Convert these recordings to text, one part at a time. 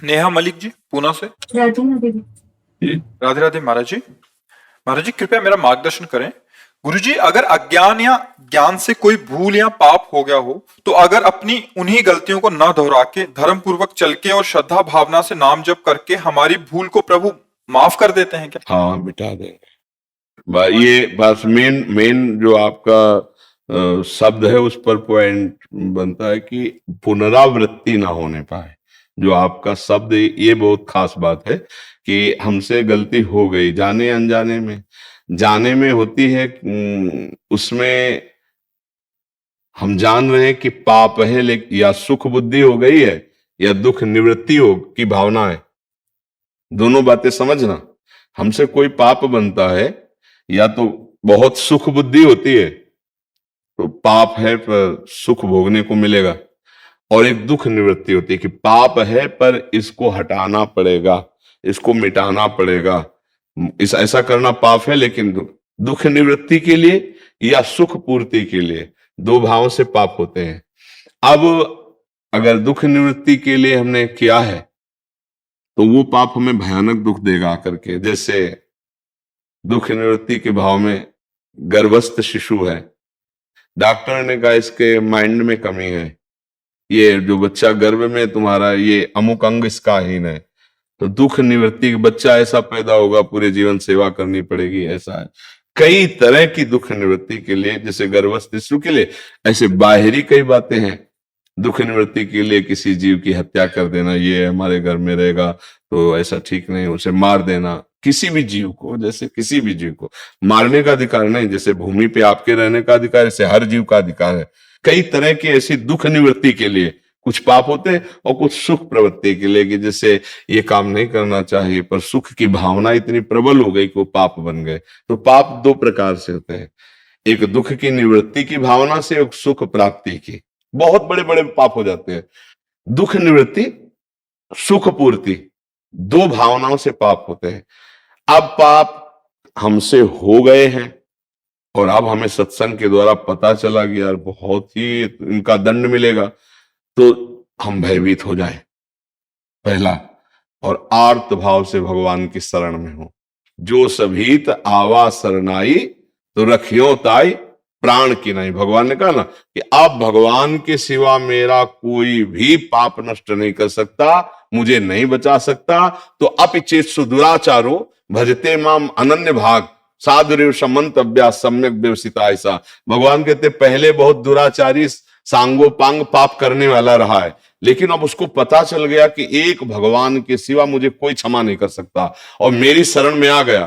नेहा मलिक जी पूना से। राधे राधे महाराज जी। महाराज जी कृपया मेरा मार्गदर्शन करें। गुरुजी अगर अज्ञान या ज्ञान से कोई भूल या पाप हो गया हो तो अगर अपनी उन्हीं गलतियों को न दोहरा के धर्म पूर्वक चल के और श्रद्धा भावना से नाम जप करके हमारी भूल को प्रभु माफ कर देते हैं क्या? हाँ, मिटा देंगे। ये बस मेन मेन जो आपका शब्द है उस पर पॉइंट बनता है कि पुनरावृत्ति ना होने पाए। जो आपका शब्द ये बहुत खास बात है कि हमसे गलती हो गई जाने अनजाने में, जाने में होती है, उसमें हम जान रहे हैं कि पाप है, लेकिन या सुख बुद्धि हो गई है या दुख निवृत्ति हो की भावना है। दोनों बातें समझना। हमसे कोई पाप बनता है या तो बहुत सुख बुद्धि होती है तो पाप है पर सुख भोगने को मिलेगा, और एक दुख निवृत्ति होती है कि पाप है पर इसको हटाना पड़ेगा, इसको मिटाना पड़ेगा, इस ऐसा करना पाप है लेकिन दुख निवृत्ति के लिए या सुख पूर्ति के लिए, दो भावों से पाप होते हैं। अब अगर दुख निवृत्ति के लिए हमने किया है तो वो पाप हमें भयानक दुख देगा आकर के। जैसे दुख निवृत्ति के भाव में गर्भस्थ शिशु है, डॉक्टर ने कहा इसके माइंड में कमी है, ये जो बच्चा गर्भ में तुम्हारा ये अमुक अंग इसका हीन है, तो दुख निवृत्ति के बच्चा ऐसा पैदा होगा पूरे जीवन सेवा करनी पड़ेगी, ऐसा है। कई तरह की दुख निवृत्ति के लिए, जैसे गर्भस्थ शिशु के लिए, ऐसे बाहरी कई बातें हैं। दुख निवृत्ति के लिए किसी जीव की हत्या कर देना, ये हमारे घर में रहेगा तो ऐसा ठीक नहीं, उसे मार देना। किसी भी जीव को, जैसे किसी भी जीव को मारने का अधिकार नहीं, जैसे भूमि पे आपके रहने का अधिकार, ऐसे हर जीव का अधिकार है। कई तरह की ऐसी दुख निवृत्ति के लिए कुछ पाप होते हैं और कुछ सुख प्रवृत्ति के लिए, कि जैसे ये काम नहीं करना चाहिए पर सुख की भावना इतनी प्रबल हो गई कि वो पाप बन गए। तो पाप दो प्रकार से होते हैं, एक दुख की निवृत्ति की भावना से, एक सुख प्राप्ति की। बहुत बड़े बड़े पाप हो जाते हैं। दुख निवृत्ति, सुख पूर्ति, दो भावनाओं से पाप होते हैं। अब पाप हमसे हो गए हैं और अब हमें सत्संग के द्वारा पता चला कि यार बहुत ही इनका दंड मिलेगा, तो हम भयभीत हो जाए पहला, और आर्त भाव से भगवान की शरण में हो। जो सभीत आवा शरणाई तो रखियो ताई प्राण की नहीं। भगवान ने कहा ना कि अब भगवान के सिवा मेरा कोई भी पाप नष्ट नहीं कर सकता, मुझे नहीं बचा सकता। तो अपिचेत्सु दुराचारो भजते माम अनन्य भाग साधुरेव समंतव्या सम्यक व्यवसिता। ऐसा भगवान कहते पहले बहुत दुराचारी सांगो पांग पाप करने वाला रहा है, लेकिन अब उसको पता चल गया कि एक भगवान के सिवा मुझे कोई क्षमा नहीं कर सकता, और मेरी शरण में आ गया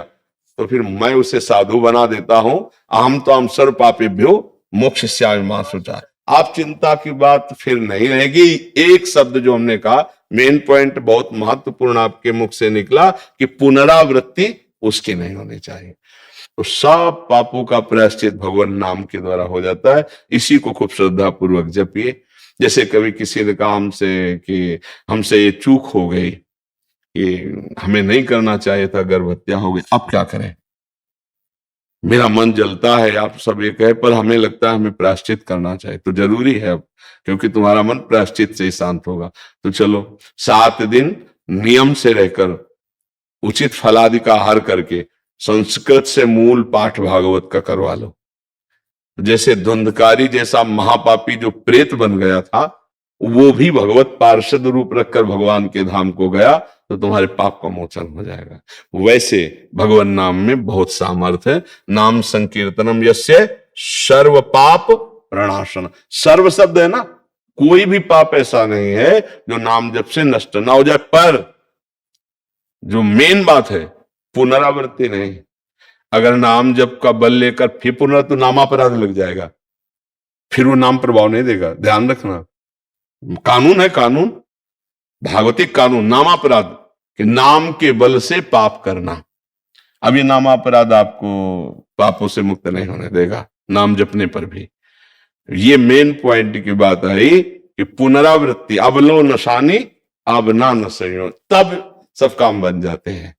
तो फिर मैं उसे साधु बना देता हूं। अहम तो हम सर्व पापेभ्यो मोक्षयिष्यामि मा शुचा। आप चिंता की बात फिर नहीं रहेगी। एक शब्द जो हमने कहा, मेन पॉइंट बहुत महत्वपूर्ण आपके मुख से निकला कि पुनरावृत्ति उसकी नहीं होनी चाहिए। तो सब पापों का प्रायश्चित भगवान नाम के द्वारा हो जाता है। इसी को खूब श्रद्धा पूर्वक जपिए। जैसे कभी किसी ने कहा हमसे कि हमसे ये चूक हो गई, कि हमें नहीं करना चाहिए था, गर्भ हत्या हो गई, अब क्या करें? मेरा मन जलता है, आप सब ये कहे, पर हमें लगता है हमें प्रायश्चित करना चाहिए। तो जरूरी है अब, क्योंकि तुम्हारा मन प्रायश्चित से ही शांत होगा। तो चलो 7 दिन नियम से रहकर उचित फलादि का आहार करके संस्कृत से मूल पाठ भागवत का करवा लो। जैसे धुंधकारी जैसा महापापी जो प्रेत बन गया था, वो भी भगवत पार्षद रूप रखकर भगवान के धाम को गया, तो तुम्हारे पाप का मोचन हो जाएगा। वैसे भगवान नाम में बहुत सामर्थ्य है। नाम संकीर्तनम यस्य सर्व पाप प्रणाशन। सर्व शब्द है ना, कोई भी पाप ऐसा नहीं है जो नाम जप से नष्ट ना हो जाए। पर जो मेन बात है, पुनरावृत्ति नहीं। अगर नाम जप का बल लेकर फिर पुनः, तो नामापराध लग जाएगा, फिर वो नाम प्रभाव नहीं देगा। ध्यान रखना, कानून है, कानून भागवतिक कानून, नामापराध कि नाम के बल से पाप करना। अब ये नामापराध आपको पापों से मुक्त नहीं होने देगा, नाम जपने पर भी। ये मेन पॉइंट की बात आई कि पुनरावृत्ति, अब लो नशानी अब ना नशयो, तब सब काम बन जाते हैं।